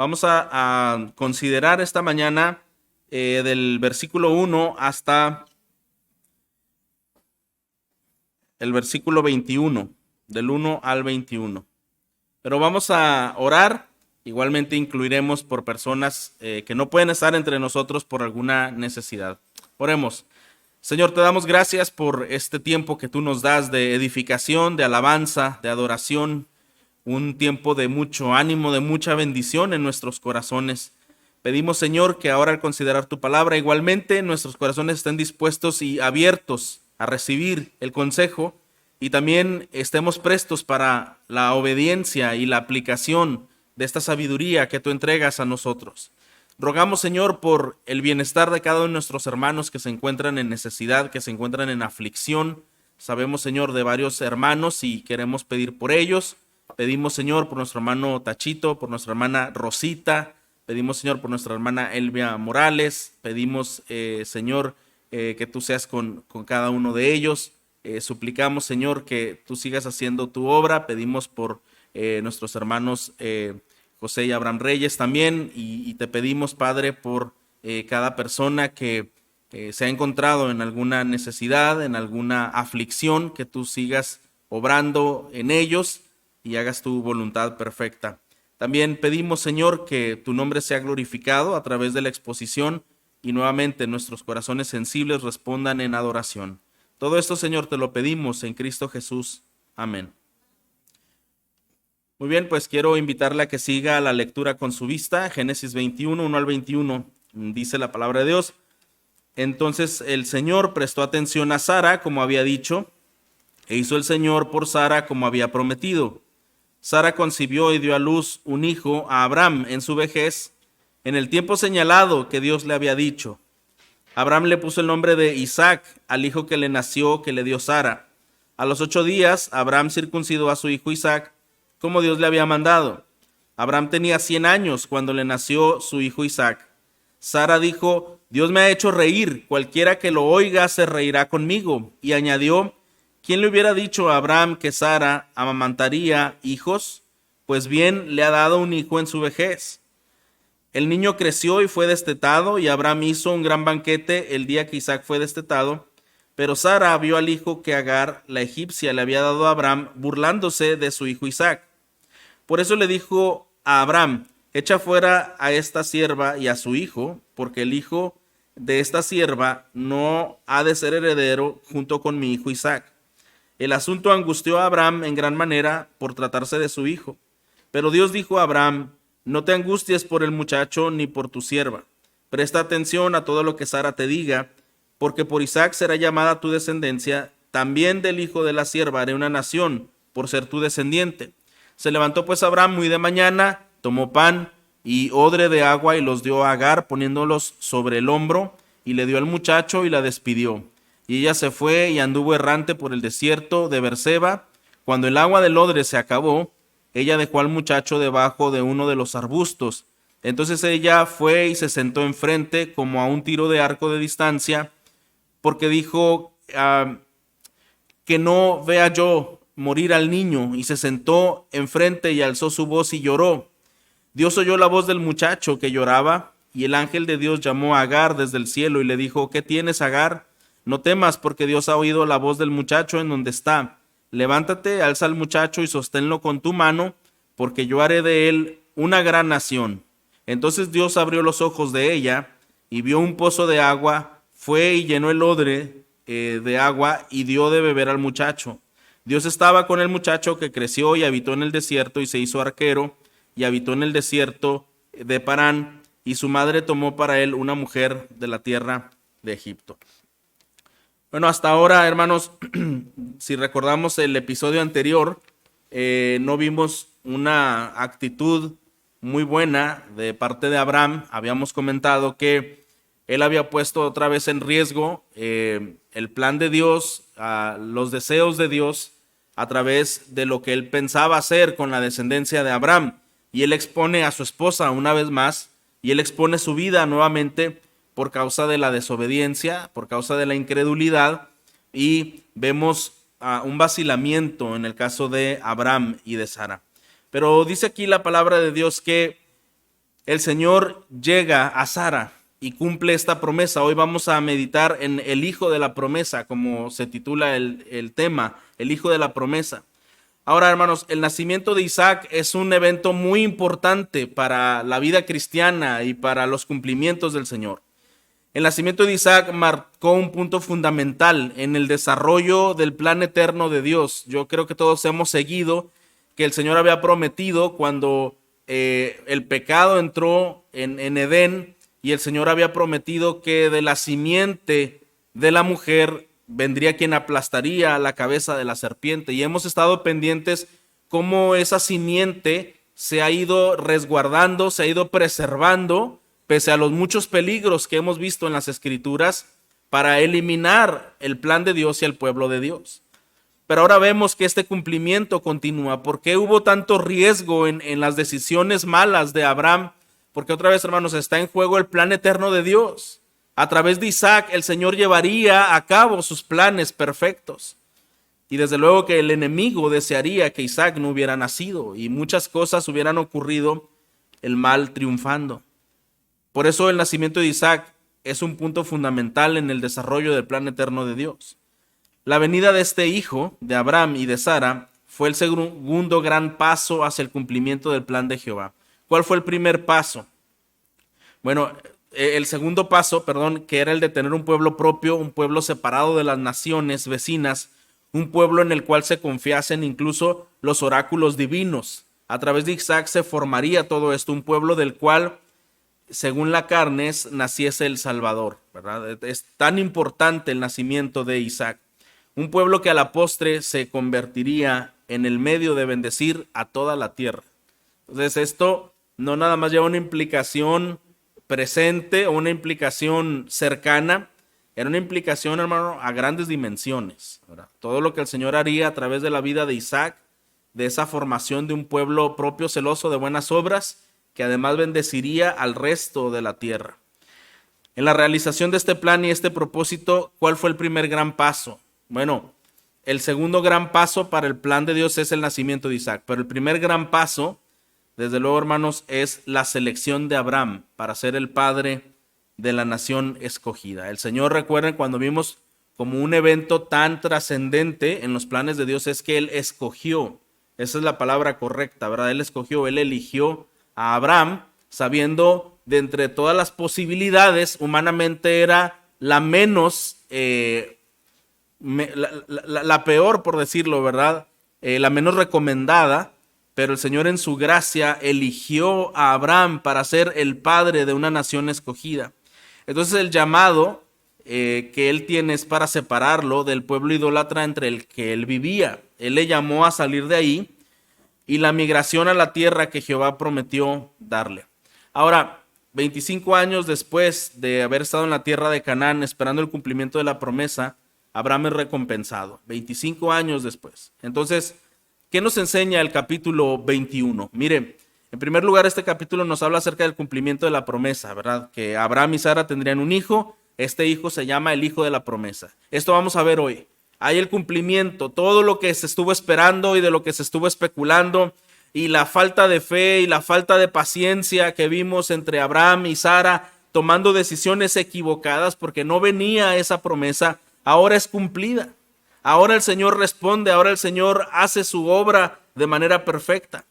Vamos a considerar esta mañana del versículo 1 hasta el versículo 21, del 1 al 21. Pero vamos a orar. Igualmente incluiremos por personas que no pueden estar entre nosotros por alguna necesidad. Oremos. Señor, te damos gracias por este tiempo que tú nos das de edificación, de alabanza, de adoración, un tiempo de mucho ánimo, de mucha bendición en nuestros corazones. Pedimos, Señor, que ahora al considerar tu palabra, igualmente nuestros corazones estén dispuestos y abiertos a recibir el consejo y también estemos prestos para la obediencia y la aplicación de esta sabiduría que tú entregas a nosotros. Rogamos, Señor, por el bienestar de cada uno de nuestros hermanos que se encuentran en necesidad, que se encuentran en aflicción. Sabemos, Señor, de varios hermanos y queremos pedir por ellos. Pedimos, Señor, por nuestro hermano Tachito, por nuestra hermana Rosita. Pedimos, Señor, por nuestra hermana Elvia Morales. Pedimos, Señor, que tú seas con cada uno de ellos. Suplicamos, Señor, que tú sigas haciendo tu obra. Pedimos por nuestros hermanos José y Abraham Reyes también. Y te pedimos, Padre, por cada persona que se ha encontrado en alguna necesidad, en alguna aflicción, que tú sigas obrando en ellos y hagas tu voluntad perfecta. También pedimos, Señor, que tu nombre sea glorificado a través de la exposición y nuevamente nuestros corazones sensibles respondan en adoración. Todo esto, Señor, te lo pedimos en Cristo Jesús. Amén. Muy bien, pues quiero invitarle a que siga la lectura con su vista. Génesis 21, 1 al 21, dice la palabra de Dios. Entonces el Señor prestó atención a Sara, como había dicho, e hizo el Señor por Sara como había prometido. Sara concibió y dio a luz un hijo a Abraham en su vejez, en el tiempo señalado que Dios le había dicho. Abraham le puso el nombre de Isaac al hijo que le nació, que le dio Sara. A los 8 días, Abraham circuncidó a su hijo Isaac, como Dios le había mandado. Abraham tenía 100 años cuando le nació su hijo Isaac. Sara dijo: Dios me ha hecho reír, cualquiera que lo oiga se reirá conmigo. Y añadió: ¿quién le hubiera dicho a Abraham que Sara amamantaría hijos? Pues bien, le ha dado un hijo en su vejez. El niño creció y fue destetado, y Abraham hizo un gran banquete el día que Isaac fue destetado. Pero Sara vio al hijo que Agar, la egipcia, le había dado a Abraham, burlándose de su hijo Isaac. Por eso le dijo a Abraham: echa fuera a esta sierva y a su hijo, porque el hijo de esta sierva no ha de ser heredero junto con mi hijo Isaac. El asunto angustió a Abraham en gran manera por tratarse de su hijo. Pero Dios dijo a Abraham: no te angusties por el muchacho ni por tu sierva. Presta atención a todo lo que Sara te diga, porque por Isaac será llamada tu descendencia. También del hijo de la sierva haré una nación, por ser tu descendiente. Se levantó pues Abraham muy de mañana, tomó pan y odre de agua y los dio a Agar, poniéndolos sobre el hombro, y le dio al muchacho y la despidió. Y ella se fue y anduvo errante por el desierto de Berseba. Cuando el agua del odre se acabó, ella dejó al muchacho debajo de uno de los arbustos. Entonces ella fue y se sentó enfrente, como a un tiro de arco de distancia, porque dijo: que no vea yo morir al niño. Y se sentó enfrente y alzó su voz y lloró. Dios oyó la voz del muchacho que lloraba, y el ángel de Dios llamó a Agar desde el cielo y le dijo: ¿qué tienes, Agar? No temas, porque Dios ha oído la voz del muchacho en donde está. Levántate, alza al muchacho y sosténlo con tu mano, porque yo haré de él una gran nación. Entonces Dios abrió los ojos de ella y vio un pozo de agua. Fue y llenó el odre de agua y dio de beber al muchacho. Dios estaba con el muchacho, que creció y habitó en el desierto y se hizo arquero y habitó en el desierto de Parán, y su madre tomó para él una mujer de la tierra de Egipto. Bueno, hasta ahora, hermanos, si recordamos el episodio anterior, no vimos una actitud muy buena de parte de Abraham. Habíamos comentado que él había puesto otra vez en riesgo el plan de Dios, los deseos de Dios, a través de lo que él pensaba hacer con la descendencia de Abraham. Y él expone a su esposa una vez más, y él expone su vida nuevamente por causa de la desobediencia, por causa de la incredulidad, y vemos un vacilamiento en el caso de Abraham y de Sara. Pero dice aquí la palabra de Dios que el Señor llega a Sara y cumple esta promesa. Hoy vamos a meditar en el hijo de la promesa, como se titula el tema, el hijo de la promesa. Ahora, hermanos, el nacimiento de Isaac es un evento muy importante para la vida cristiana y para los cumplimientos del Señor. El nacimiento de Isaac marcó un punto fundamental en el desarrollo del plan eterno de Dios. Yo creo que todos hemos seguido que el Señor había prometido cuando el pecado entró en Edén, y el Señor había prometido que de la simiente de la mujer vendría quien aplastaría la cabeza de la serpiente. Y hemos estado pendientes cómo esa simiente se ha ido resguardando, se ha ido preservando, pese a los muchos peligros que hemos visto en las Escrituras, para eliminar el plan de Dios y el pueblo de Dios. Pero ahora vemos que este cumplimiento continúa. ¿Por qué hubo tanto riesgo en las decisiones malas de Abraham? Porque otra vez, hermanos, está en juego el plan eterno de Dios. A través de Isaac, el Señor llevaría a cabo sus planes perfectos. Y desde luego que el enemigo desearía que Isaac no hubiera nacido y muchas cosas hubieran ocurrido, el mal triunfando. Por eso el nacimiento de Isaac es un punto fundamental en el desarrollo del plan eterno de Dios. La venida de este hijo, de Abraham y de Sara, fue el segundo gran paso hacia el cumplimiento del plan de Jehová. ¿Cuál fue el primer paso? Bueno, el segundo paso, que era el de tener un pueblo propio, un pueblo separado de las naciones vecinas, un pueblo en el cual se confiasen incluso los oráculos divinos. A través de Isaac se formaría todo esto, un pueblo del cual, según la carne, naciese el Salvador, ¿verdad? Es tan importante el nacimiento de Isaac. Un pueblo que a la postre se convertiría en el medio de bendecir a toda la tierra. Entonces esto no nada más lleva una implicación presente o una implicación cercana, era una implicación, hermano, a grandes dimensiones, ¿verdad? Todo lo que el Señor haría a través de la vida de Isaac, de esa formación de un pueblo propio, celoso de buenas obras, que además bendeciría al resto de la tierra. En la realización de este plan y este propósito, ¿cuál fue el primer gran paso? Bueno, el segundo gran paso para el plan de Dios es el nacimiento de Isaac, pero el primer gran paso, desde luego, hermanos, es la selección de Abraham para ser el padre de la nación escogida. El Señor, recuerden, cuando vimos como un evento tan trascendente en los planes de Dios, es que Él escogió. Esa es la palabra correcta, ¿verdad? Él escogió, Él eligió a Abraham, sabiendo de entre todas las posibilidades, humanamente era la menos, la peor, por decirlo, ¿verdad? La menos recomendada. Pero el Señor en su gracia eligió a Abraham para ser el padre de una nación escogida. Entonces el llamado que él tiene es para separarlo del pueblo idólatra entre el que él vivía. Él le llamó a salir de ahí y la migración a la tierra que Jehová prometió darle. Ahora, 25 años después de haber estado en la tierra de Canaán esperando el cumplimiento de la promesa, Abraham es recompensado. 25 años después. Entonces, ¿qué nos enseña el capítulo 21? Mire, en primer lugar, este capítulo nos habla acerca del cumplimiento de la promesa, ¿verdad? Que Abraham y Sara tendrían un hijo. Este hijo se llama el hijo de la promesa. Esto vamos a ver hoy. Hay el cumplimiento, todo lo que se estuvo esperando y de lo que se estuvo especulando, y la falta de fe y la falta de paciencia que vimos entre Abraham y Sara, tomando decisiones equivocadas porque no venía esa promesa, ahora es cumplida. Ahora el Señor responde, ahora el Señor hace su obra de manera perfecta.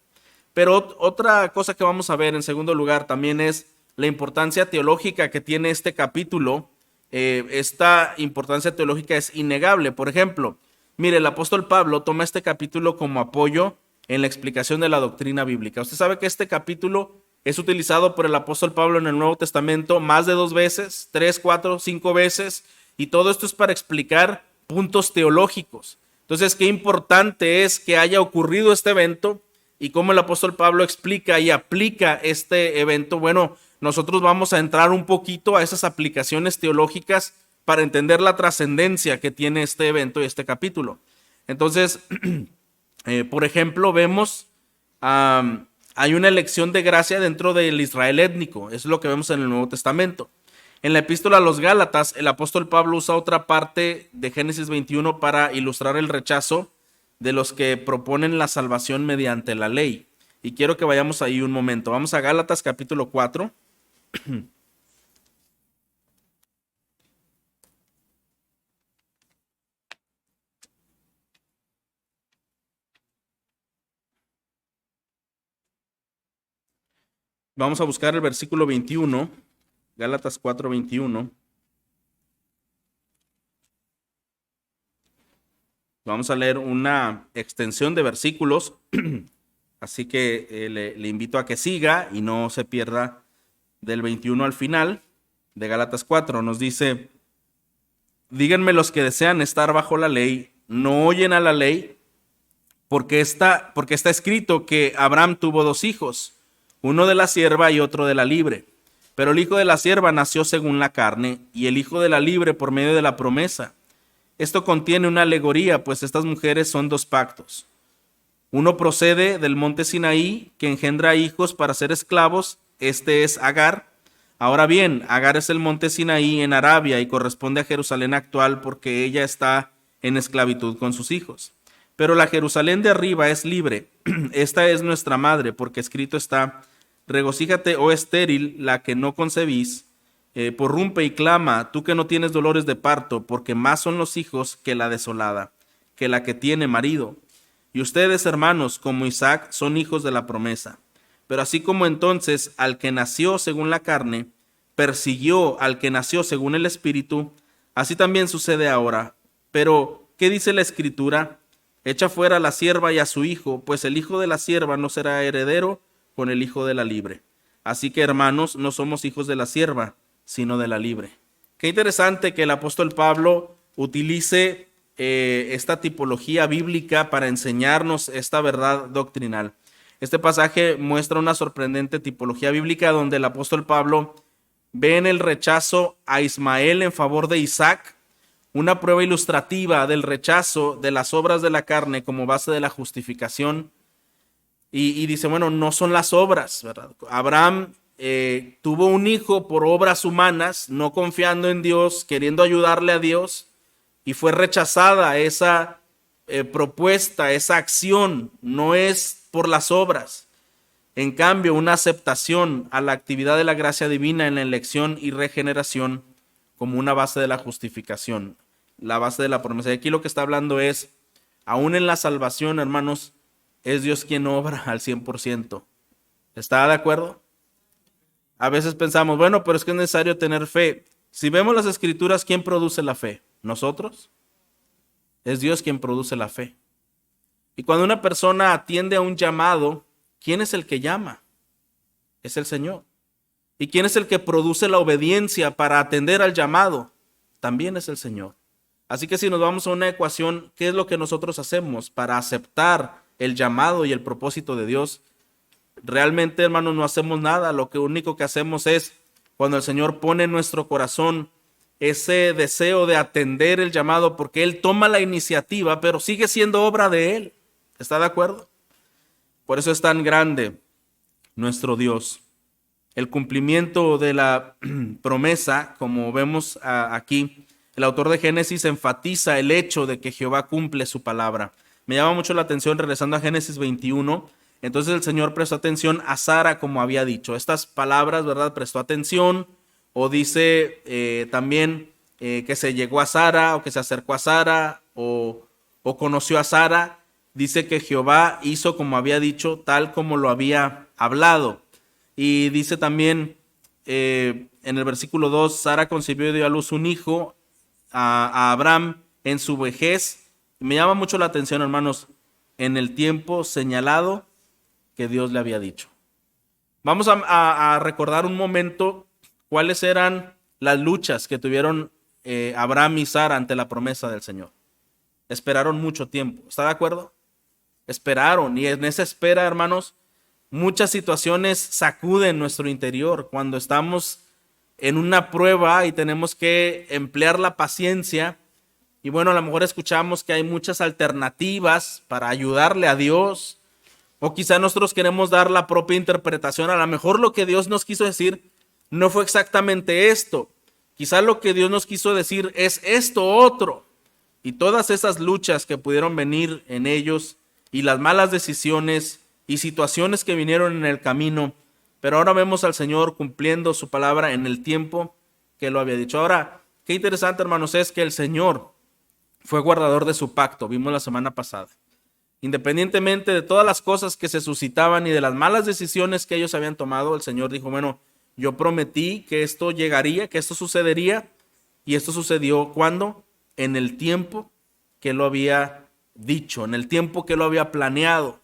Pero otra cosa que vamos a ver en segundo lugar también es la importancia teológica que tiene este capítulo. Esta importancia teológica es innegable. Por ejemplo, mire, el apóstol Pablo toma este capítulo como apoyo en la explicación de la doctrina bíblica. Usted sabe que este capítulo es utilizado por el apóstol Pablo en el Nuevo Testamento más de 2 veces, 3, 4, 5 veces, y todo esto es para explicar puntos teológicos. Entonces, qué importante es que haya ocurrido este evento y cómo el apóstol Pablo explica y aplica este evento. Bueno, nosotros vamos a entrar un poquito a esas aplicaciones teológicas para entender la trascendencia que tiene este evento y este capítulo. Entonces, por ejemplo, vemos, hay una elección de gracia dentro del Israel étnico. Eso es lo que vemos en el Nuevo Testamento. En la epístola a los Gálatas, el apóstol Pablo usa otra parte de Génesis 21 para ilustrar el rechazo de los que proponen la salvación mediante la ley. Y quiero que vayamos ahí un momento. Vamos a Gálatas capítulo 4. Vamos a buscar el versículo 21, Gálatas 4:21. Vamos a leer una extensión de versículos, así que le invito a que siga y no se pierda del 21 al final de Gálatas 4. Nos dice: díganme los que desean estar bajo la ley, no oyen a la ley, porque está escrito que Abraham tuvo dos hijos, uno de la sierva y otro de la libre. Pero el hijo de la sierva nació según la carne, y el hijo de la libre por medio de la promesa. Esto contiene una alegoría, pues estas mujeres son dos pactos. Uno procede del monte Sinaí, que engendra hijos para ser esclavos. Este es Agar. Ahora bien, Agar es el monte Sinaí en Arabia y corresponde a Jerusalén actual porque ella está en esclavitud con sus hijos. Pero la Jerusalén de arriba es libre. Esta es nuestra madre, porque escrito está: regocíjate, oh estéril, la que no concebís, porrumpe y clama, tú que no tienes dolores de parto, porque más son los hijos que la desolada, que la que tiene marido. Y ustedes, hermanos, como Isaac, son hijos de la promesa. Pero así como entonces al que nació según la carne persiguió al que nació según el Espíritu, así también sucede ahora. Pero, ¿qué dice la Escritura? Echa fuera a la sierva y a su hijo, pues el hijo de la sierva no será heredero con el hijo de la libre. Así que, hermanos, no somos hijos de la sierva, sino de la libre. Qué interesante que el apóstol Pablo utilice esta tipología bíblica para enseñarnos esta verdad doctrinal. Este pasaje muestra una sorprendente tipología bíblica donde el apóstol Pablo ve en el rechazo a Ismael en favor de Isaac una prueba ilustrativa del rechazo de las obras de la carne como base de la justificación. Y dice, bueno, no son las obras, ¿verdad? Abraham tuvo un hijo por obras humanas, no confiando en Dios, queriendo ayudarle a Dios, y fue rechazada esa propuesta, esa acción, no es por las obras. En cambio, una aceptación a la actividad de la gracia divina en la elección y regeneración como una base de la justificación, la base de la promesa. Y aquí lo que está hablando es, aún en la salvación, hermanos, es Dios quien obra al 100%. ¿Está de acuerdo? A veces pensamos, bueno, pero es que es necesario tener fe. Si vemos las Escrituras, ¿quién produce la fe? ¿Nosotros? Es Dios quien produce la fe. Y cuando una persona atiende a un llamado, ¿quién es el que llama? Es el Señor. ¿Y quién es el que produce la obediencia para atender al llamado? También es el Señor. Así que si nos vamos a una ecuación, ¿qué es lo que nosotros hacemos para aceptar el llamado y el propósito de Dios? Realmente, hermanos, no hacemos nada. Lo único que hacemos es, cuando el Señor pone en nuestro corazón ese deseo de atender el llamado, porque Él toma la iniciativa, pero sigue siendo obra de Él. ¿Está de acuerdo? Por eso es tan grande nuestro Dios. El cumplimiento de la promesa, como vemos aquí, el autor de Génesis enfatiza el hecho de que Jehová cumple su palabra. Me llama mucho la atención, regresando a Génesis 21, entonces el Señor prestó atención a Sara como había dicho. Estas palabras, ¿verdad? Prestó atención, o dice también que se llegó a Sara, o que se acercó a Sara, o conoció a Sara. Dice que Jehová hizo como había dicho, tal como lo había hablado. Y dice también en el versículo 2, Sara concibió y dio a luz un hijo a Abraham en su vejez. Me llama mucho la atención, hermanos, en el tiempo señalado que Dios le había dicho. Vamos a recordar un momento cuáles eran las luchas que tuvieron Abraham y Sara ante la promesa del Señor. Esperaron mucho tiempo. ¿Está de acuerdo? Esperaron, y en esa espera, hermanos, muchas situaciones sacuden nuestro interior cuando estamos en una prueba y tenemos que emplear la paciencia. Y bueno, a lo mejor escuchamos que hay muchas alternativas para ayudarle a Dios, o quizá nosotros queremos dar la propia interpretación. A lo mejor lo que Dios nos quiso decir no fue exactamente esto. Quizá lo que Dios nos quiso decir es esto otro. Y todas esas luchas que pudieron venir en ellos, y las malas decisiones y situaciones que vinieron en el camino, pero ahora vemos al Señor cumpliendo su palabra en el tiempo que lo había dicho. Ahora, qué interesante, hermanos, es que el Señor fue guardador de su pacto, vimos la semana pasada. Independientemente de todas las cosas que se suscitaban y de las malas decisiones que ellos habían tomado, el Señor dijo, bueno, yo prometí que esto llegaría, que esto sucedería, y esto sucedió, ¿cuándo? En el tiempo que lo había dicho, en el tiempo que lo había planeado.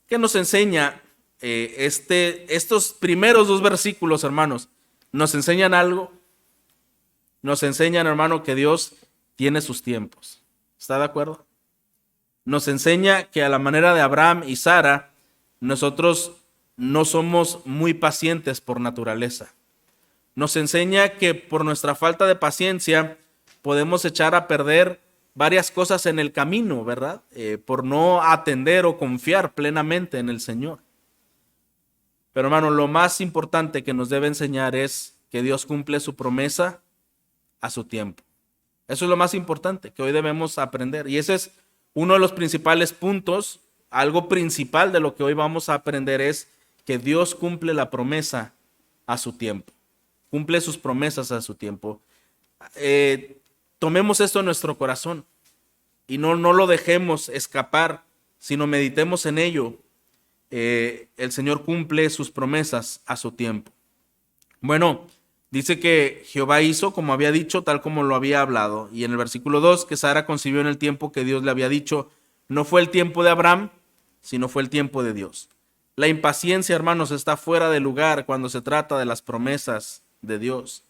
¿Qué nos enseña estos primeros dos versículos, hermanos? ¿Nos enseñan algo? Nos enseñan, hermano, que Dios tiene sus tiempos. ¿Está de acuerdo? Nos enseña que a la manera de Abraham y Sara, nosotros no somos muy pacientes por naturaleza. Nos enseña que por nuestra falta de paciencia podemos echar a perder varias cosas en el camino, ¿verdad? Por no atender o confiar plenamente en el Señor. Pero hermano, lo más importante que nos debe enseñar es que Dios cumple su promesa a su tiempo. Eso es lo más importante que hoy debemos aprender. Y ese es uno de los principales puntos, algo principal de lo que hoy vamos a aprender es que Dios cumple la promesa a su tiempo. Cumple sus promesas a su tiempo. Tomemos esto en nuestro corazón y no lo dejemos escapar, sino meditemos en ello. El Señor cumple sus promesas a su tiempo. Bueno, dice que Jehová hizo como había dicho, tal como lo había hablado. Y en el versículo 2, que Sara concibió en el tiempo que Dios le había dicho. No fue el tiempo de Abraham, sino fue el tiempo de Dios. La impaciencia, hermanos, está fuera de lugar cuando se trata de las promesas de Dios.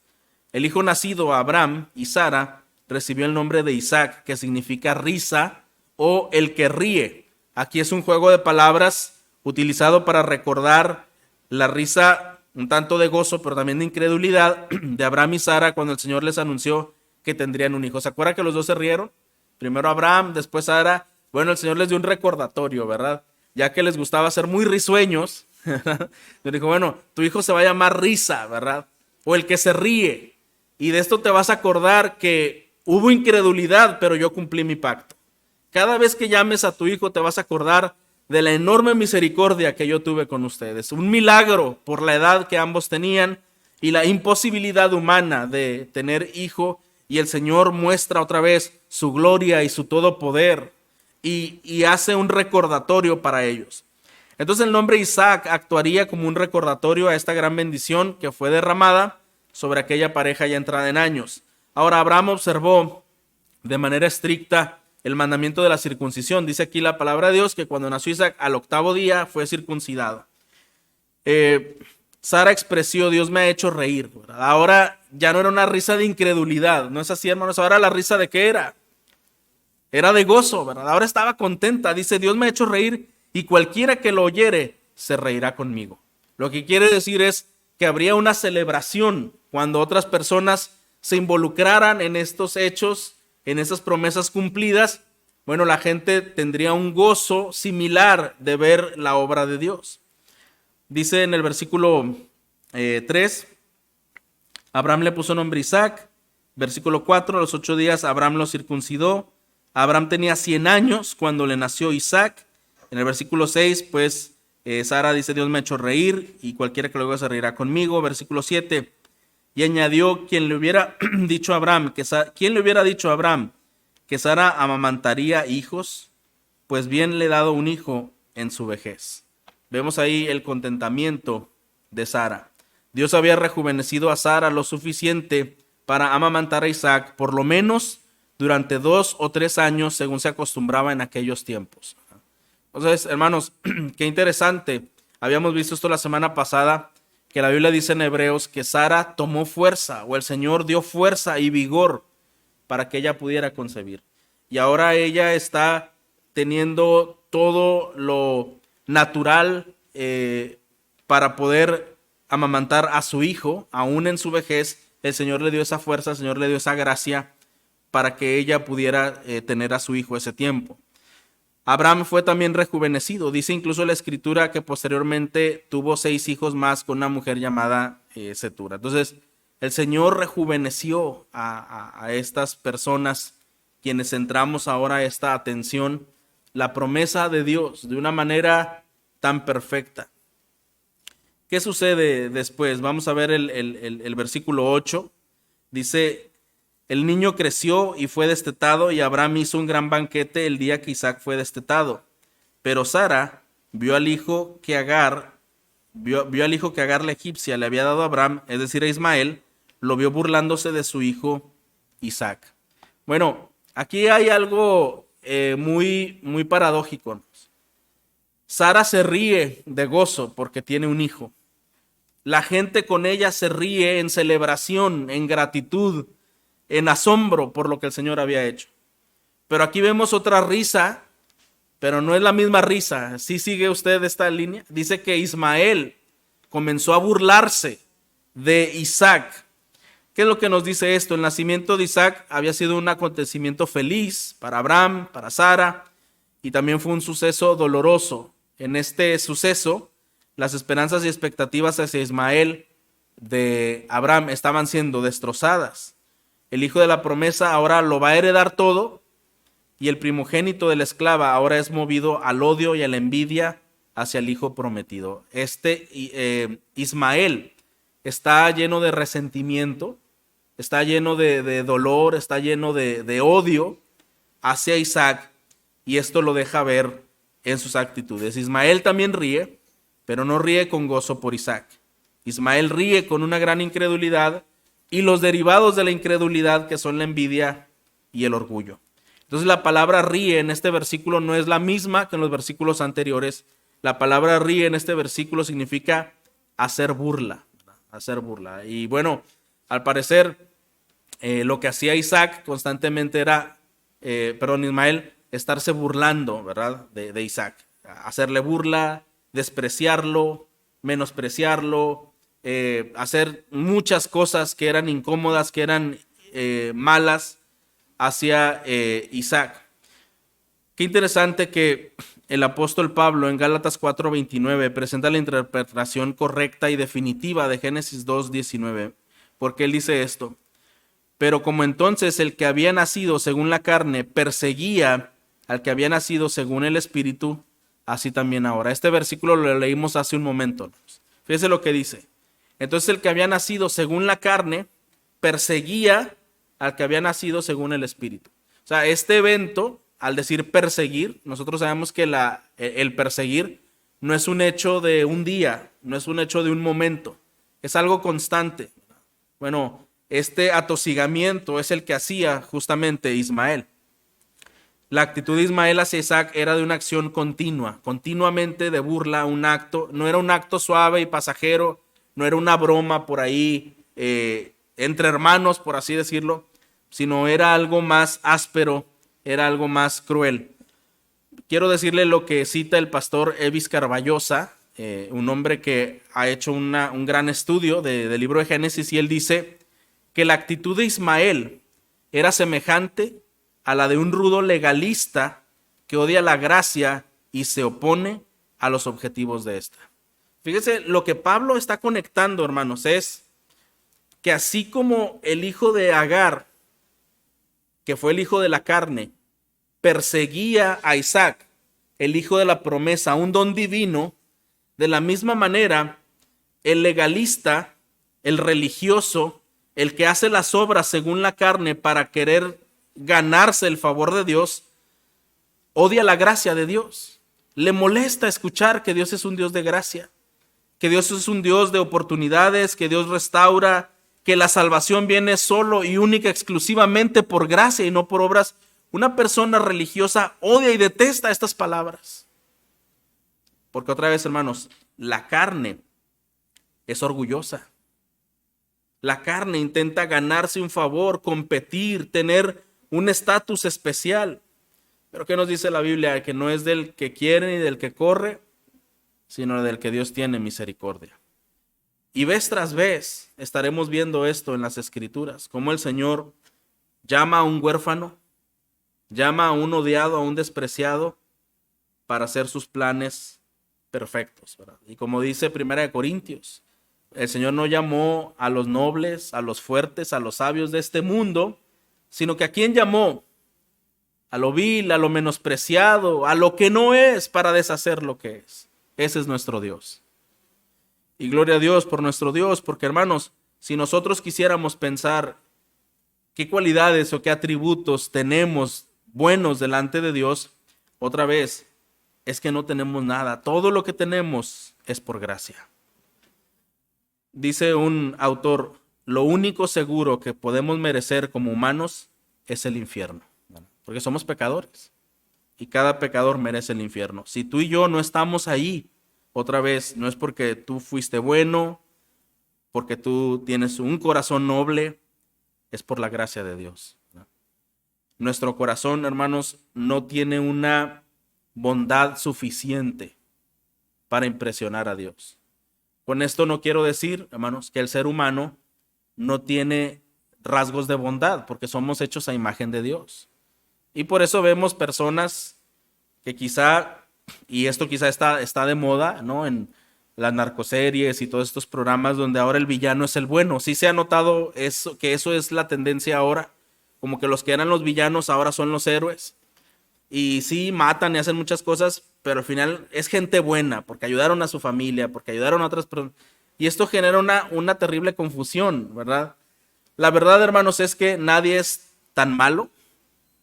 El hijo nacido a Abraham y Sara recibió el nombre de Isaac, que significa risa o el que ríe. Aquí es un juego de palabras utilizado para recordar la risa un tanto de gozo, pero también de incredulidad de Abraham y Sara cuando el Señor les anunció que tendrían un hijo. ¿Se acuerdan que los dos se rieron? Primero Abraham, después Sara. Bueno, el Señor les dio un recordatorio, ¿verdad? Ya que les gustaba ser muy risueños, les dijo, bueno, tu hijo se va a llamar Risa, ¿verdad? O el que se ríe. Y de esto te vas a acordar que hubo incredulidad, pero yo cumplí mi pacto. Cada vez que llames a tu hijo te vas a acordar de la enorme misericordia que yo tuve con ustedes. Un milagro por la edad que ambos tenían y la imposibilidad humana de tener hijo. Y el Señor muestra otra vez su gloria y su todo poder y hace un recordatorio para ellos. Entonces el nombre Isaac actuaría como un recordatorio a esta gran bendición que fue derramada sobre aquella pareja ya entrada en años. Ahora Abraham observó de manera estricta el mandamiento de la circuncisión. Dice aquí la palabra de Dios que cuando nació Isaac al 8º día fue circuncidado. Sara expresó, Dios me ha hecho reír, ¿verdad? Ahora ya no era una risa de incredulidad, no es así, hermanos. Ahora la risa de qué era de gozo, ¿verdad? Ahora estaba contenta, dice, Dios me ha hecho reír y cualquiera que lo oyere se reirá conmigo. Lo que quiere decir es que habría una celebración cuando otras personas se involucraran en estos hechos, en esas promesas cumplidas. Bueno, la gente tendría un gozo similar de ver la obra de Dios. Dice en el versículo 3, Abraham le puso nombre Isaac. Versículo 4, a los 8 días Abraham lo circuncidó. Abraham tenía 100 años cuando le nació Isaac. En el versículo 6, pues Sara dice, Dios me ha hecho reír y cualquiera que lo oiga se reirá conmigo. Versículo 7, y añadió, ¿quién le hubiera dicho a Abraham que Sara amamantaría hijos? Pues bien le he dado un hijo en su vejez. Vemos ahí el contentamiento de Sara. Dios había rejuvenecido a Sara lo suficiente para amamantar a Isaac, por lo menos durante 2 o 3 años, según se acostumbraba en aquellos tiempos. Entonces, hermanos, qué interesante. Habíamos visto esto la semana pasada, que la Biblia dice en Hebreos que Sara tomó fuerza, o el Señor dio fuerza y vigor para que ella pudiera concebir. Y ahora ella está teniendo todo lo natural para poder amamantar a su hijo, aún en su vejez. El Señor le dio esa fuerza, el Señor le dio esa gracia para que ella pudiera tener a su hijo ese tiempo. Abraham fue también rejuvenecido. Dice incluso la escritura que posteriormente tuvo 6 hijos más con una mujer llamada Cetura. Entonces, el Señor rejuveneció a estas personas quienes centramos ahora esta atención. La promesa de Dios de una manera tan perfecta. ¿Qué sucede después? Vamos a ver el versículo 8. Dice, el niño creció y fue destetado, y Abraham hizo un gran banquete el día que Isaac fue destetado. Pero Sara vio al hijo que Agar la egipcia le había dado a Abraham, es decir, a Ismael, lo vio burlándose de su hijo Isaac. Bueno, aquí hay algo muy, muy paradójico. Sara se ríe de gozo porque tiene un hijo. La gente con ella se ríe en celebración, en gratitud, en asombro por lo que el Señor había hecho. Pero aquí vemos otra risa, pero no es la misma risa. ¿Sí sigue usted esta línea? Dice que Ismael comenzó a burlarse de Isaac. ¿Qué es lo que nos dice esto? El nacimiento de Isaac había sido un acontecimiento feliz para Abraham, para Sara, y también fue un suceso doloroso. En este suceso, las esperanzas y expectativas hacia Ismael de Abraham estaban siendo destrozadas. El hijo de la promesa ahora lo va a heredar todo, y el primogénito de la esclava ahora es movido al odio y a la envidia hacia el hijo prometido. Ismael está lleno de resentimiento, está lleno de dolor, está lleno de odio hacia Isaac, y esto lo deja ver en sus actitudes. Ismael también ríe, pero no ríe con gozo por Isaac. Ismael ríe con una gran incredulidad y los derivados de la incredulidad, que son la envidia y el orgullo. Entonces la palabra ríe en este versículo no es la misma que en los versículos anteriores. La palabra ríe en este versículo significa hacer burla. Hacer burla. Y bueno, al parecer lo que hacía Isaac constantemente era, Ismael, estarse burlando, ¿verdad? De Isaac. Hacerle burla, despreciarlo, menospreciarlo, hacer muchas cosas que eran incómodas, que eran malas hacia Isaac. Qué interesante que el apóstol Pablo en Gálatas 4:29 presenta la interpretación correcta y definitiva de Génesis 2:19, porque él dice esto: pero como entonces el que había nacido según la carne perseguía al que había nacido según el Espíritu, así también ahora. Este versículo lo leímos hace un momento. Fíjese lo que dice. Entonces el que había nacido según la carne perseguía al que había nacido según el Espíritu. O sea, este evento, al decir perseguir, nosotros sabemos que el perseguir no es un hecho de un día, no es un hecho de un momento, es algo constante. Bueno, este atosigamiento es el que hacía justamente Ismael. La actitud de Ismael hacia Isaac era de una acción continua, continuamente de burla, un acto, no era un acto suave y pasajero, no era una broma por ahí, entre hermanos, por así decirlo, sino era algo más áspero, era algo más cruel. Quiero decirle lo que cita el pastor Evis Carballosa, un hombre que ha hecho un gran estudio del libro de Génesis, y él dice que la actitud de Ismael era semejante a la de un rudo legalista que odia la gracia y se opone a los objetivos de esta. Fíjese, lo que Pablo está conectando, hermanos, es que así como el hijo de Agar, que fue el hijo de la carne, perseguía a Isaac, el hijo de la promesa, un don divino, de la misma manera, el legalista, el religioso, el que hace las obras según la carne para querer ganarse el favor de Dios, odia la gracia de Dios. Le molesta escuchar que Dios es un Dios de gracia, que Dios es un Dios de oportunidades, que Dios restaura, que la salvación viene solo y única exclusivamente por gracia y no por obras. Una persona religiosa odia y detesta estas palabras. Porque otra vez, hermanos, la carne es orgullosa. La carne intenta ganarse un favor, competir, tener un estatus especial. Pero ¿qué nos dice la Biblia? Que no es del que quiere ni del que corre, sino del que Dios tiene misericordia. Y vez tras vez estaremos viendo esto en las Escrituras, cómo el Señor llama a un huérfano, llama a un odiado, a un despreciado, para hacer sus planes perfectos, ¿verdad? Y como dice 1 Corintios, el Señor no llamó a los nobles, a los fuertes, a los sabios de este mundo, sino que ¿a quién llamó? A lo vil, a lo menospreciado, a lo que no es, para deshacer lo que es. Ese es nuestro Dios. Y gloria a Dios por nuestro Dios, porque hermanos, si nosotros quisiéramos pensar qué cualidades o qué atributos tenemos buenos delante de Dios, otra vez, es que no tenemos nada. Todo lo que tenemos es por gracia. Dice un autor, lo único seguro que podemos merecer como humanos es el infierno, porque somos pecadores y cada pecador merece el infierno. Si tú y yo no estamos ahí, otra vez, no es porque tú fuiste bueno, porque tú tienes un corazón noble, es por la gracia de Dios. Nuestro corazón, hermanos, no tiene una bondad suficiente para impresionar a Dios. Con esto no quiero decir, hermanos, que el ser humano no tiene rasgos de bondad, porque somos hechos a imagen de Dios. Y por eso vemos personas que quizá, y esto quizá está de moda, ¿no? En las narcoseries y todos estos programas donde ahora el villano es el bueno. Sí se ha notado eso, que eso es la tendencia ahora, como que los que eran los villanos ahora son los héroes. Y sí, matan y hacen muchas cosas, pero al final es gente buena, porque ayudaron a su familia, porque ayudaron a otras personas. Y esto genera una terrible confusión, ¿verdad? La verdad, hermanos, es que nadie es tan malo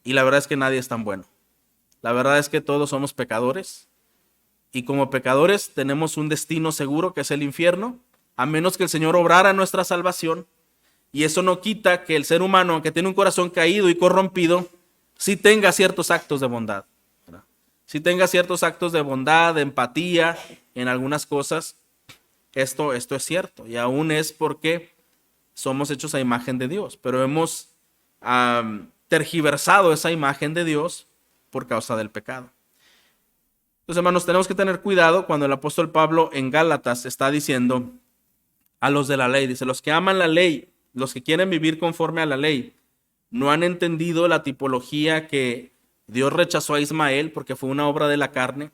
y la verdad es que nadie es tan bueno. La verdad es que todos somos pecadores y como pecadores tenemos un destino seguro que es el infierno, a menos que el Señor obrara nuestra salvación. Y eso no quita que el ser humano, aunque tiene un corazón caído y corrompido, sí tenga ciertos actos de bondad, ¿verdad? Sí tenga ciertos actos de bondad, de empatía en algunas cosas. Esto es cierto y aún es porque somos hechos a imagen de Dios, pero hemos tergiversado esa imagen de Dios por causa del pecado. Entonces, hermanos, tenemos que tener cuidado cuando el apóstol Pablo en Gálatas está diciendo a los de la ley, dice, los que aman la ley, los que quieren vivir conforme a la ley, no han entendido la tipología que Dios rechazó a Ismael porque fue una obra de la carne,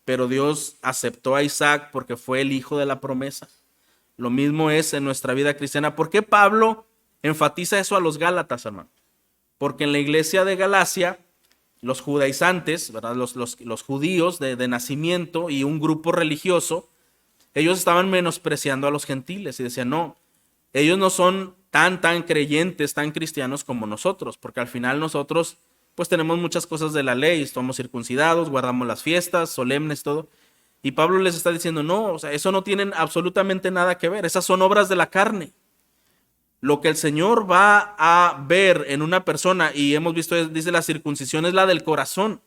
pero Dios aceptó a Isaac porque fue el hijo de la promesa. Lo mismo es en nuestra vida cristiana. ¿Por qué Pablo enfatiza eso a los Gálatas, hermano? Porque en la iglesia de Galacia, los judaizantes, ¿verdad? Los judíos de nacimiento y un grupo religioso, ellos estaban menospreciando a los gentiles y decían, no, ellos no son tan creyentes, tan cristianos como nosotros, porque al final nosotros pues tenemos muchas cosas de la ley, estamos circuncidados, guardamos las fiestas, solemnes, todo. Y Pablo les está diciendo, no, o sea, eso no tiene absolutamente nada que ver, esas son obras de la carne. Lo que el Señor va a ver en una persona, y hemos visto, dice la circuncisión es la del corazón.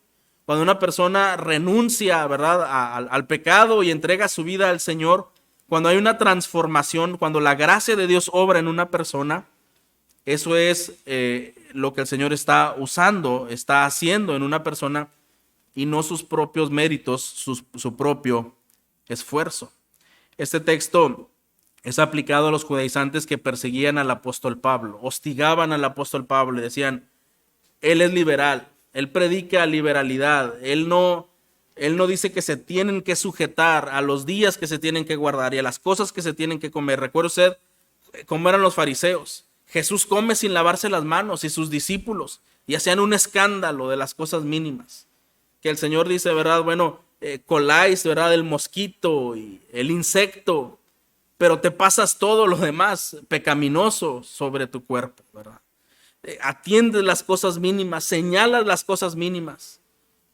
Cuando una persona renuncia, ¿verdad?, al pecado y entrega su vida al Señor, cuando hay una transformación, cuando la gracia de Dios obra en una persona, eso es lo que el Señor está usando, está haciendo en una persona y no sus propios méritos, su propio esfuerzo. Este texto es aplicado a los judaizantes que perseguían al apóstol Pablo, hostigaban al apóstol Pablo y decían, él es liberal, él predica liberalidad, él no dice que se tienen que sujetar a los días que se tienen que guardar y a las cosas que se tienen que comer. Recuerde usted cómo eran los fariseos. Jesús come sin lavarse las manos y sus discípulos y hacían un escándalo de las cosas mínimas. Que el Señor dice, ¿verdad? Bueno, coláis, ¿verdad? El mosquito y el insecto, pero te pasas todo lo demás pecaminoso sobre tu cuerpo, ¿verdad? Atiendes las cosas mínimas, señalas las cosas mínimas,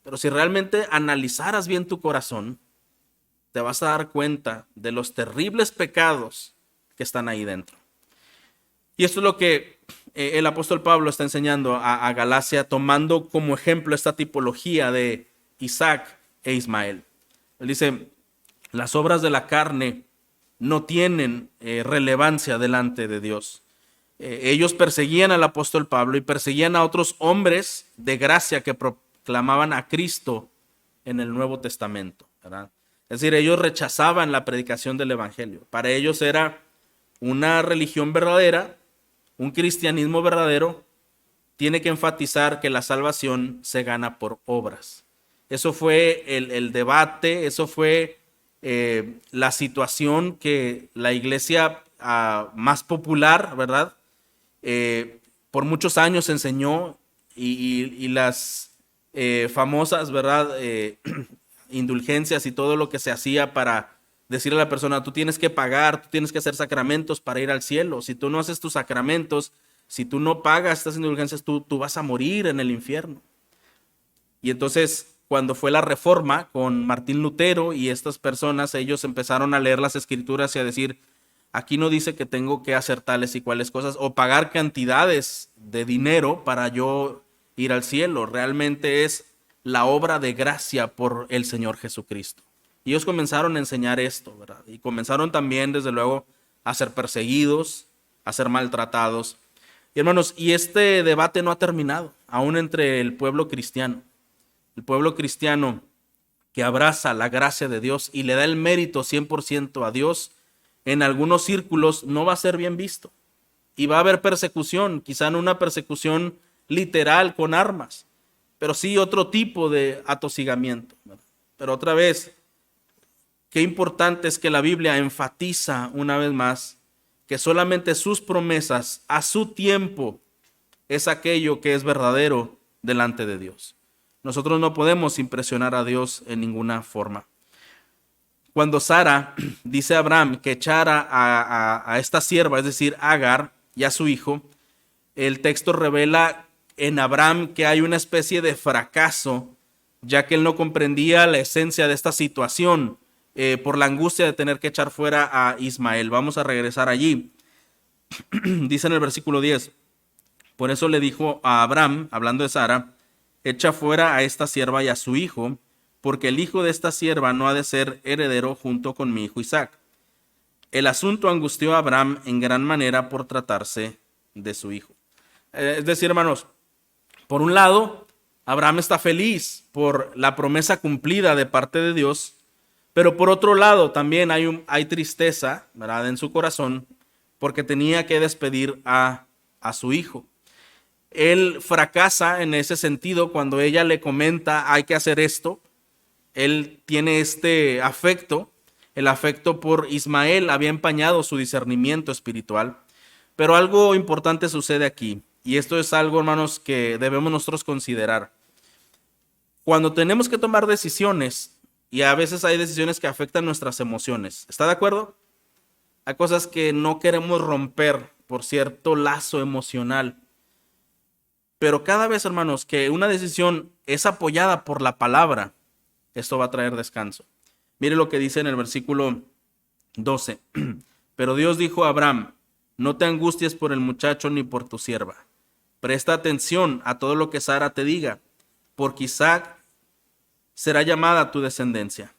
pero si realmente analizaras bien tu corazón, te vas a dar cuenta de los terribles pecados que están ahí dentro. Y esto es lo que el apóstol Pablo está enseñando a Galacia, tomando como ejemplo esta tipología de Isaac e Ismael. Él dice, las obras de la carne no tienen relevancia delante de Dios. Ellos perseguían al apóstol Pablo y perseguían a otros hombres de gracia que proclamaban a Cristo en el Nuevo Testamento, ¿verdad? Es decir, ellos rechazaban la predicación del evangelio. Para ellos era una religión verdadera, un cristianismo verdadero, tiene que enfatizar que la salvación se gana por obras. Eso fue el debate, eso fue la situación que la iglesia más popular, ¿verdad? Por muchos años enseñó y las famosas, ¿verdad? indulgencias y todo lo que se hacía para decirle a la persona, tú tienes que pagar, tú tienes que hacer sacramentos para ir al cielo. Si tú no haces tus sacramentos, si tú no pagas estas indulgencias, tú vas a morir en el infierno. Y entonces, cuando fue la reforma con Martín Lutero y estas personas, ellos empezaron a leer las escrituras y a decir, aquí no dice que tengo que hacer tales y cuales cosas o pagar cantidades de dinero para yo ir al cielo. Realmente es la obra de gracia por el Señor Jesucristo. Y ellos comenzaron a enseñar esto, ¿verdad? Y comenzaron también, desde luego, a ser perseguidos, a ser maltratados. Y hermanos, y este debate no ha terminado, aún entre el pueblo cristiano. El pueblo cristiano que abraza la gracia de Dios y le da el mérito 100% a Dios, en algunos círculos no va a ser bien visto. Y va a haber persecución, quizá no una persecución literal con armas, pero sí otro tipo de atosigamiento, ¿verdad? Pero otra vez, qué importante es que la Biblia enfatiza una vez más que solamente sus promesas a su tiempo es aquello que es verdadero delante de Dios. Nosotros no podemos impresionar a Dios en ninguna forma. Cuando Sara dice a Abraham que echara a esta sierva, es decir, Agar y a su hijo, el texto revela en Abraham que hay una especie de fracaso, ya que él no comprendía la esencia de esta situación por la angustia de tener que echar fuera a Ismael. Vamos a regresar allí. Dice en el versículo 10, por eso le dijo a Abraham, hablando de Sara, echa fuera a esta sierva y a su hijo, porque el hijo de esta sierva no ha de ser heredero junto con mi hijo Isaac. El asunto angustió a Abraham en gran manera por tratarse de su hijo. Es decir, hermanos, por un lado, Abraham está feliz por la promesa cumplida de parte de Dios, pero por otro lado también hay tristeza, ¿verdad?, en su corazón, porque tenía que despedir a su hijo. Él fracasa en ese sentido cuando ella le comenta hay que hacer esto. Él tiene este afecto, el afecto por Ismael había empañado su discernimiento espiritual, pero algo importante sucede aquí, y esto es algo, hermanos, que debemos nosotros considerar. Cuando tenemos que tomar decisiones, y a veces hay decisiones que afectan nuestras emociones, ¿está de acuerdo? Hay cosas que no queremos romper por cierto lazo emocional. Pero cada vez, hermanos, que una decisión es apoyada por la palabra, esto va a traer descanso. Mire lo que dice en el versículo 12. Pero Dios dijo a Abraham, no te angusties por el muchacho ni por tu sierva. Presta atención a todo lo que Sara te diga, porque Isaac será llamada tu descendencia.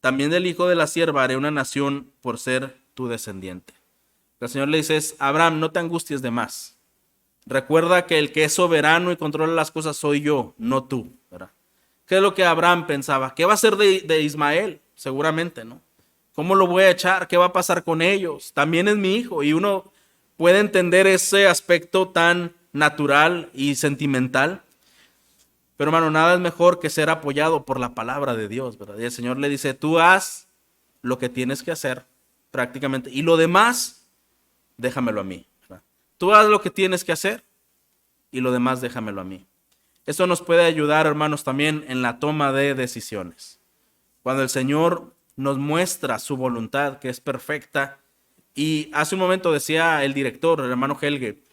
También del hijo de la sierva haré una nación por ser tu descendiente. El Señor le dice, Abraham, no te angusties de más. Recuerda que el que es soberano y controla las cosas soy yo, no tú, ¿verdad? ¿Qué es lo que Abraham pensaba? ¿Qué va a ser de Ismael? Seguramente, ¿no? ¿Cómo lo voy a echar? ¿Qué va a pasar con ellos? También es mi hijo. Y uno puede entender ese aspecto tan natural y sentimental. Pero, hermano, nada es mejor que ser apoyado por la palabra de Dios, ¿verdad? Y el Señor le dice, tú haz lo que tienes que hacer prácticamente. Y lo demás, déjamelo a mí. Tú haz lo que tienes que hacer y lo demás déjamelo a mí. Esto nos puede ayudar, hermanos, también en la toma de decisiones. Cuando el Señor nos muestra su voluntad, que es perfecta, y hace un momento decía el director, el hermano Helge,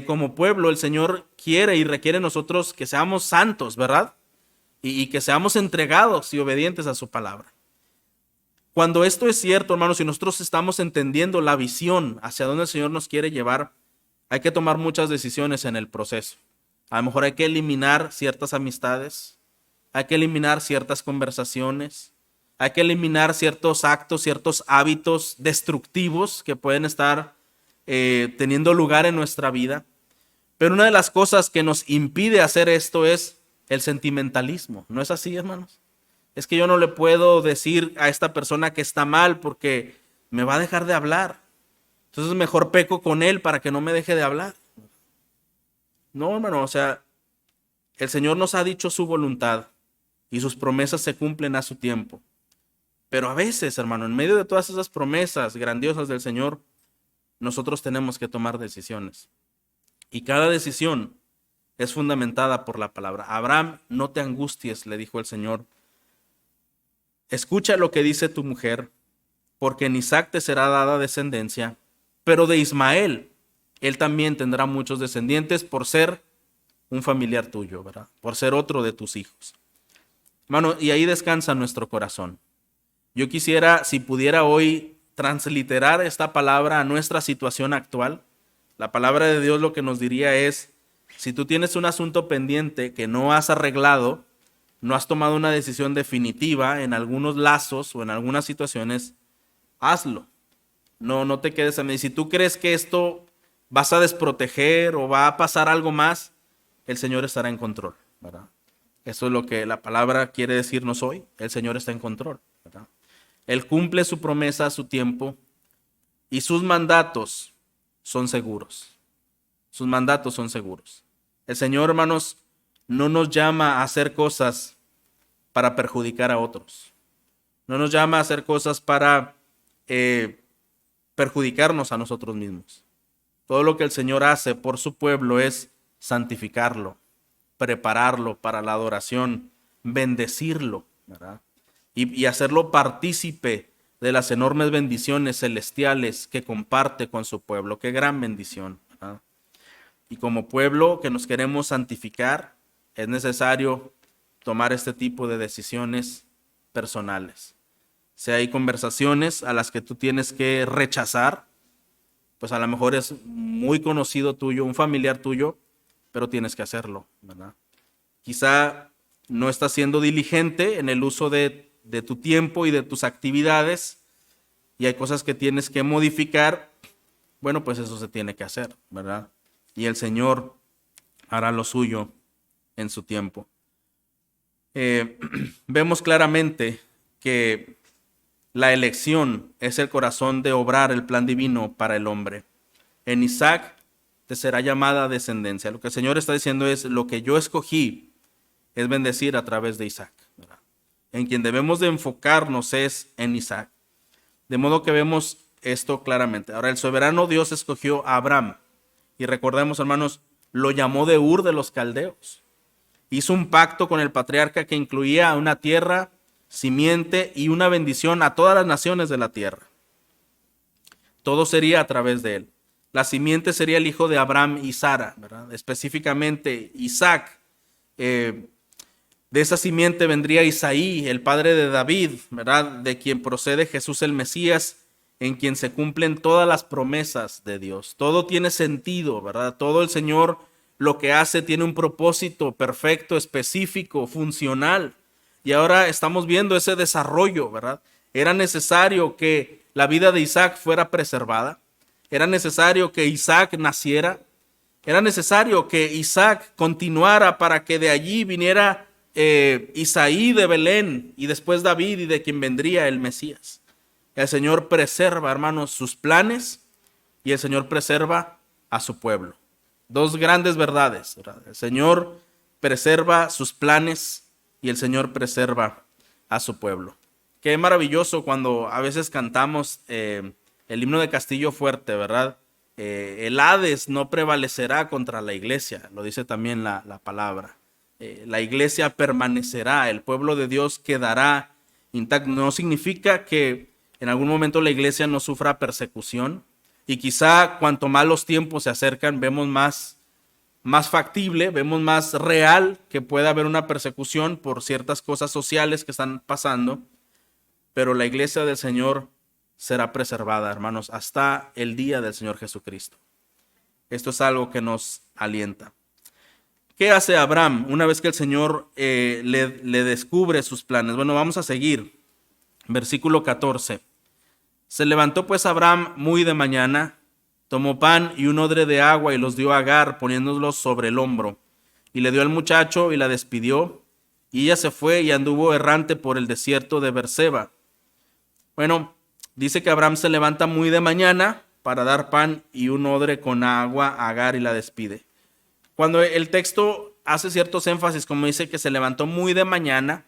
como pueblo el Señor quiere y requiere nosotros que seamos santos, ¿verdad? Y que seamos entregados y obedientes a su palabra. Cuando esto es cierto, hermanos, si nosotros estamos entendiendo la visión hacia dónde el Señor nos quiere llevar, hay que tomar muchas decisiones en el proceso. A lo mejor hay que eliminar ciertas amistades, hay que eliminar ciertas conversaciones, hay que eliminar ciertos actos, ciertos hábitos destructivos que pueden estar teniendo lugar en nuestra vida. Pero una de las cosas que nos impide hacer esto es el sentimentalismo. ¿No es así, hermanos? Es que yo no le puedo decir a esta persona que está mal porque me va a dejar de hablar. Entonces mejor peco con él para que no me deje de hablar. No, hermano, o sea, el Señor nos ha dicho su voluntad y sus promesas se cumplen a su tiempo. Pero a veces, hermano, en medio de todas esas promesas grandiosas del Señor, nosotros tenemos que tomar decisiones. Y cada decisión es fundamentada por la palabra. Abraham, no te angusties, le dijo el Señor, escucha lo que dice tu mujer, porque en Isaac te será dada descendencia, pero de Ismael, él también tendrá muchos descendientes por ser un familiar tuyo, ¿verdad? Por ser otro de tus hijos. Hermano, y ahí descansa nuestro corazón. Yo quisiera, si pudiera hoy, transliterar esta palabra a nuestra situación actual. La palabra de Dios lo que nos diría es, si tú tienes un asunto pendiente que no has arreglado, no has tomado una decisión definitiva en algunos lazos o en algunas situaciones, hazlo. No te quedes a mí. Si tú crees que esto vas a desproteger o va a pasar algo más, el Señor estará en control, ¿verdad? Eso es lo que la palabra quiere decirnos hoy. El Señor está en control, ¿verdad? Él cumple su promesa a su tiempo y sus mandatos son seguros. Sus mandatos son seguros. El Señor, hermanos, no nos llama a hacer cosas para perjudicar a otros. No nos llama a hacer cosas para perjudicarnos a nosotros mismos. Todo lo que el Señor hace por su pueblo es santificarlo, prepararlo para la adoración, bendecirlo, ¿verdad? Y hacerlo partícipe de las enormes bendiciones celestiales que comparte con su pueblo. Qué gran bendición, ¿verdad? Y como pueblo que nos queremos santificar, es necesario tomar este tipo de decisiones personales. Si hay conversaciones a las que tú tienes que rechazar, pues a lo mejor es muy conocido tuyo, un familiar tuyo, pero tienes que hacerlo, ¿verdad? Quizá no estás siendo diligente en el uso de tu tiempo y de tus actividades y hay cosas que tienes que modificar. Bueno, pues eso se tiene que hacer, ¿verdad? Y el Señor hará lo suyo en su tiempo. Vemos claramente que la elección es el corazón de obrar el plan divino para el hombre. En Isaac te será llamada descendencia. Lo que el Señor está diciendo es, lo que yo escogí es bendecir a través de Isaac, ¿verdad? En quien debemos de enfocarnos es en Isaac. De modo que vemos esto claramente. Ahora, el soberano Dios escogió a Abraham. Y recordemos, hermanos, lo llamó de Ur de los Caldeos. Hizo un pacto con el patriarca que incluía una tierra, simiente y una bendición a todas las naciones de la tierra. Todo sería a través de él. La simiente sería el hijo de Abraham y Sara, ¿verdad? Específicamente Isaac. De esa simiente vendría Isaí, el padre de David, ¿verdad? De quien procede Jesús el Mesías, en quien se cumplen todas las promesas de Dios. Todo tiene sentido, ¿verdad? Todo el Señor lo que hace tiene un propósito perfecto, específico, funcional. Y ahora estamos viendo ese desarrollo, ¿verdad? Era necesario que la vida de Isaac fuera preservada. Era necesario que Isaac naciera. Era necesario que Isaac continuara para que de allí viniera Isaí de Belén y después David y de quien vendría el Mesías. El Señor preserva, hermanos, sus planes y el Señor preserva a su pueblo. Dos grandes verdades, ¿verdad? El Señor preserva sus planes y el Señor preserva a su pueblo. Qué maravilloso cuando a veces cantamos el himno de Castillo Fuerte, ¿verdad? El Hades no prevalecerá contra la iglesia, lo dice también la palabra. La iglesia permanecerá, el pueblo de Dios quedará intacto. No significa que en algún momento la iglesia no sufra persecución y quizá cuanto más los tiempos se acercan vemos más factible, vemos más real que pueda haber una persecución por ciertas cosas sociales que están pasando, pero la iglesia del Señor será preservada, hermanos, hasta el día del Señor Jesucristo. Esto es algo que nos alienta. ¿Qué hace Abraham una vez que el Señor le descubre sus planes? Bueno, vamos a seguir. Versículo 14. Se levantó pues Abraham muy de mañana, tomó pan y un odre de agua y los dio a Agar, poniéndolos sobre el hombro. Y le dio al muchacho y la despidió. Y ella se fue y anduvo errante por el desierto de Beerseba. Bueno, dice que Abraham se levanta muy de mañana para dar pan y un odre con agua a Agar y la despide. Cuando el texto hace ciertos énfasis, como dice que se levantó muy de mañana,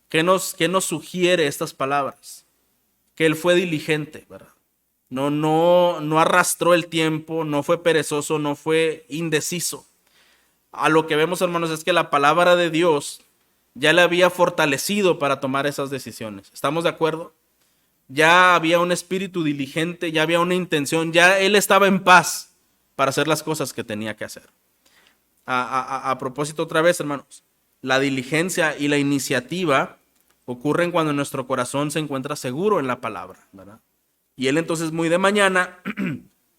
¿qué nos sugiere estas palabras? Que él fue diligente, ¿verdad? No arrastró el tiempo, no fue perezoso, no fue indeciso. A lo que vemos, hermanos, es que la palabra de Dios ya le había fortalecido para tomar esas decisiones. ¿Estamos de acuerdo? Ya había un espíritu diligente, ya había una intención, ya él estaba en paz para hacer las cosas que tenía que hacer. A propósito otra vez, hermanos, la diligencia y la iniciativa ocurren cuando nuestro corazón se encuentra seguro en la palabra, ¿verdad? Y él entonces muy de mañana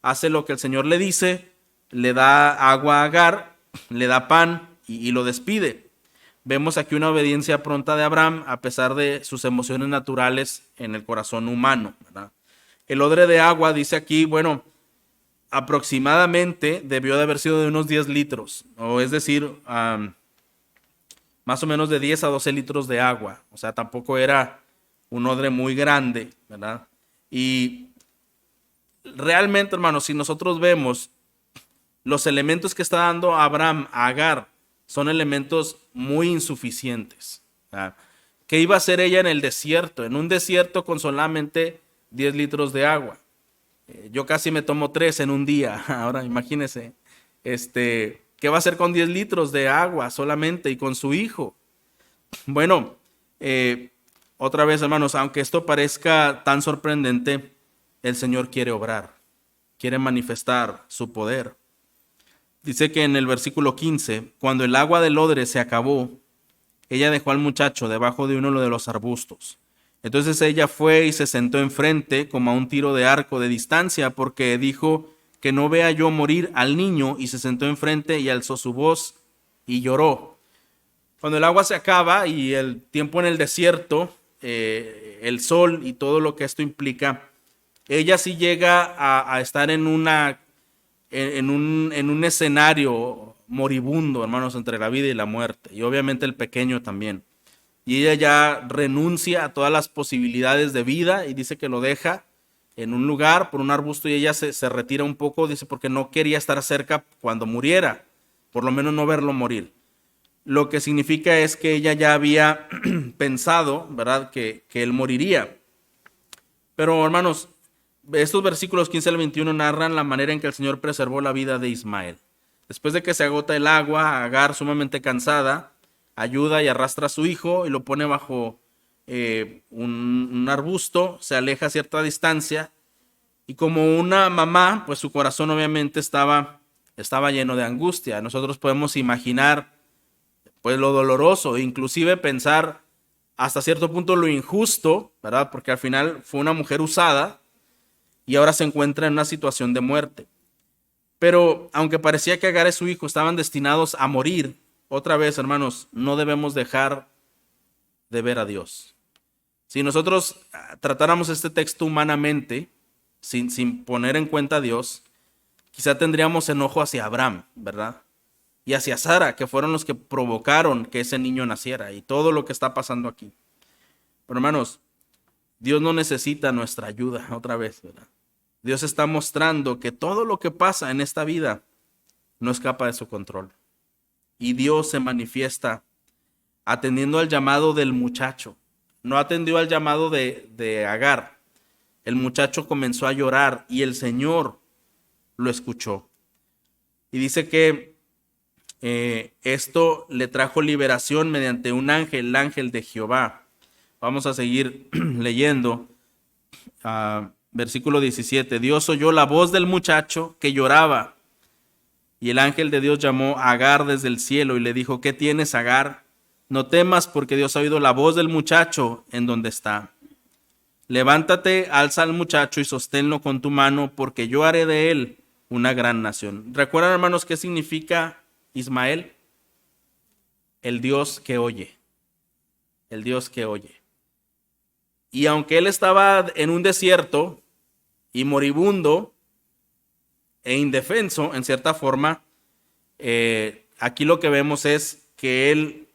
hace lo que el Señor le dice, le da agua a Agar, le da pan y lo despide. Vemos aquí una obediencia pronta de Abraham a pesar de sus emociones naturales en el corazón humano, ¿verdad? El odre de agua dice aquí, bueno, aproximadamente debió de haber sido de unos 10 litros, o es decir, más o menos de 10 a 12 litros de agua. O sea, tampoco era un odre muy grande, ¿verdad? Y realmente, hermanos, si nosotros vemos los elementos que está dando Abraham a Agar, son elementos muy insuficientes, ¿verdad? ¿Qué iba a hacer ella en el desierto? En un desierto con solamente 10 litros de agua. Yo casi me tomo 3 en un día. Ahora imagínense, ¿qué va a hacer con 10 litros de agua solamente y con su hijo? Bueno, otra vez, hermanos, aunque esto parezca tan sorprendente, el Señor quiere obrar, quiere manifestar su poder. Dice que en el versículo 15, cuando el agua del odre se acabó, ella dejó al muchacho debajo de uno de los arbustos. Entonces ella fue y se sentó enfrente como a un tiro de arco de distancia, porque dijo que no vea yo morir al niño, y se sentó enfrente y alzó su voz y lloró. Cuando el agua se acaba y el tiempo en el desierto, el sol y todo lo que esto implica, ella sí llega a estar en un escenario moribundo, hermanos, entre la vida y la muerte, y obviamente el pequeño también. Y ella ya renuncia a todas las posibilidades de vida y dice que lo deja en un lugar por un arbusto, y ella se retira un poco, dice, porque no quería estar cerca cuando muriera, por lo menos no verlo morir. Lo que significa es que ella ya había pensado, ¿verdad?, que él moriría. Pero, hermanos, estos versículos 15 al 21 narran la manera en que el Señor preservó la vida de Ismael. Después de que se agota el agua, Agar, sumamente cansada, ayuda y arrastra a su hijo y lo pone bajo un arbusto, se aleja a cierta distancia, y como una mamá, pues su corazón obviamente estaba lleno de angustia. Nosotros podemos imaginar pues lo doloroso, inclusive pensar hasta cierto punto lo injusto, ¿verdad? Porque al final fue una mujer usada y ahora se encuentra en una situación de muerte. Pero aunque parecía que Agar y su hijo estaban destinados a morir, otra vez, hermanos, no debemos dejar de ver a Dios. Si nosotros tratáramos este texto humanamente, sin poner en cuenta a Dios, quizá tendríamos enojo hacia Abraham, ¿verdad? Y hacia Sara, que fueron los que provocaron que ese niño naciera, y todo lo que está pasando aquí. Pero, hermanos, Dios no necesita nuestra ayuda, otra vez, ¿verdad? Dios está mostrando que todo lo que pasa en esta vida no escapa de su control. Y Dios se manifiesta atendiendo al llamado del muchacho. No atendió al llamado de Agar. El muchacho comenzó a llorar y el Señor lo escuchó. Y dice que esto le trajo liberación mediante un ángel, el ángel de Jehová. Vamos a seguir leyendo. Versículo 17. Dios oyó la voz del muchacho que lloraba, y el ángel de Dios llamó a Agar desde el cielo y le dijo: ¿qué tienes, Agar? No temas, porque Dios ha oído la voz del muchacho en donde está. Levántate, alza al muchacho y sosténlo con tu mano, porque yo haré de él una gran nación. ¿Recuerdan, hermanos, qué significa Ismael? El Dios que oye. El Dios que oye. Y aunque él estaba en un desierto y moribundo e indefenso, en cierta forma, aquí lo que vemos es que el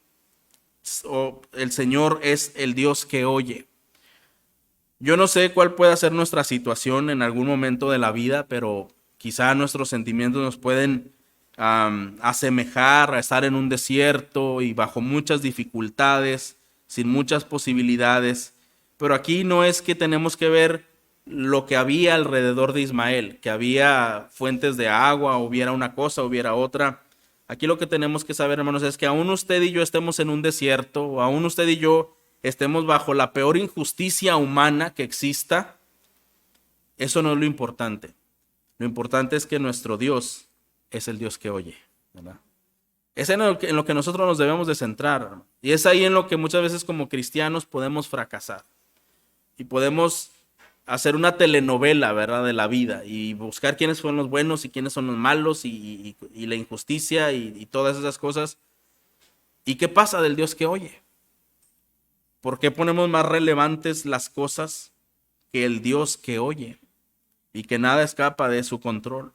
Señor es el Dios que oye. Yo no sé cuál pueda ser nuestra situación en algún momento de la vida, pero quizá nuestros sentimientos nos pueden asemejar a estar en un desierto y bajo muchas dificultades, sin muchas posibilidades. Pero aquí no es que tenemos que ver lo que había alrededor de Ismael, que había fuentes de agua, hubiera una cosa, hubiera otra. Aquí lo que tenemos que saber, hermanos, es que aún usted y yo estemos en un desierto, o aún usted y yo estemos bajo la peor injusticia humana que exista, eso no es lo importante. Lo importante es que nuestro Dios es el Dios que oye, ¿verdad? Es en lo que nosotros nos debemos de centrar, hermano. Y es ahí en lo que muchas veces como cristianos podemos fracasar. Y podemos hacer una telenovela, ¿verdad?, de la vida y buscar quiénes son los buenos y quiénes son los malos y la injusticia y todas esas cosas. ¿Y qué pasa del Dios que oye? ¿Por qué ponemos más relevantes las cosas que el Dios que oye y que nada escapa de su control?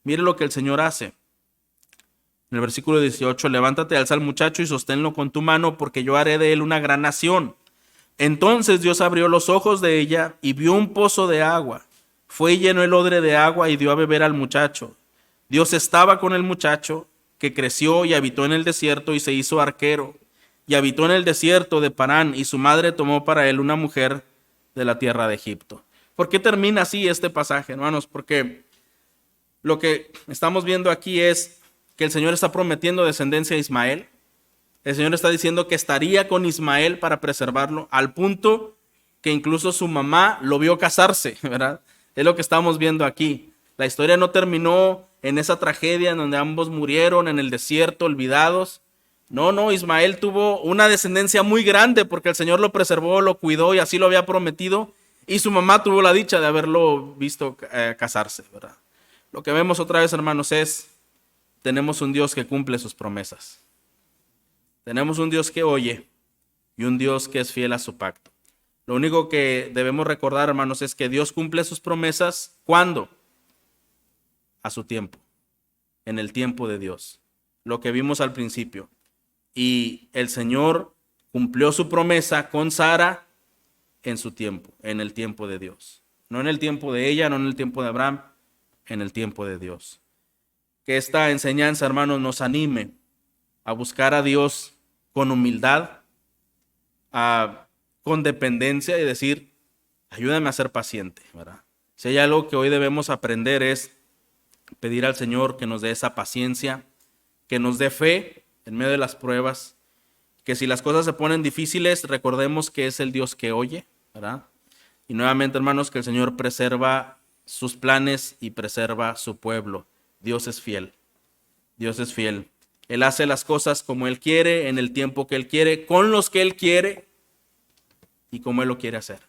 Mire lo que el Señor hace. En el versículo 18, levántate, alza al muchacho y sosténlo con tu mano, porque yo haré de él una gran nación. Entonces Dios abrió los ojos de ella y vio un pozo de agua. Fue y llenó el odre de agua y dio a beber al muchacho. Dios estaba con el muchacho, que creció y habitó en el desierto y se hizo arquero. Y habitó en el desierto de Parán, y su madre tomó para él una mujer de la tierra de Egipto. ¿Por qué termina así este pasaje, hermanos? Porque lo que estamos viendo aquí es que el Señor está prometiendo descendencia a Ismael. El Señor está diciendo que estaría con Ismael para preservarlo, al punto que incluso su mamá lo vio casarse, ¿verdad? Es lo que estamos viendo aquí. La historia no terminó en esa tragedia en donde ambos murieron en el desierto, olvidados. No, Ismael tuvo una descendencia muy grande porque el Señor lo preservó, lo cuidó y así lo había prometido. Y su mamá tuvo la dicha de haberlo visto casarse, ¿verdad? Lo que vemos otra vez, hermanos, tenemos un Dios que cumple sus promesas. Tenemos un Dios que oye y un Dios que es fiel a su pacto. Lo único que debemos recordar, hermanos, es que Dios cumple sus promesas. ¿Cuándo? A su tiempo, en el tiempo de Dios. Lo que vimos al principio. Y el Señor cumplió su promesa con Sara en su tiempo, en el tiempo de Dios. No en el tiempo de ella, no en el tiempo de Abraham, en el tiempo de Dios. Que esta enseñanza, hermanos, nos anime a buscar a Dios con humildad, con dependencia y decir, ayúdame a ser paciente, ¿verdad? Si hay algo que hoy debemos aprender es pedir al Señor que nos dé esa paciencia, que nos dé fe en medio de las pruebas, que si las cosas se ponen difíciles, recordemos que es el Dios que oye, ¿verdad? Y nuevamente, hermanos, que el Señor preserva sus planes y preserva su pueblo. Dios es fiel. Dios es fiel. Él hace las cosas como Él quiere, en el tiempo que Él quiere, con los que Él quiere y como Él lo quiere hacer.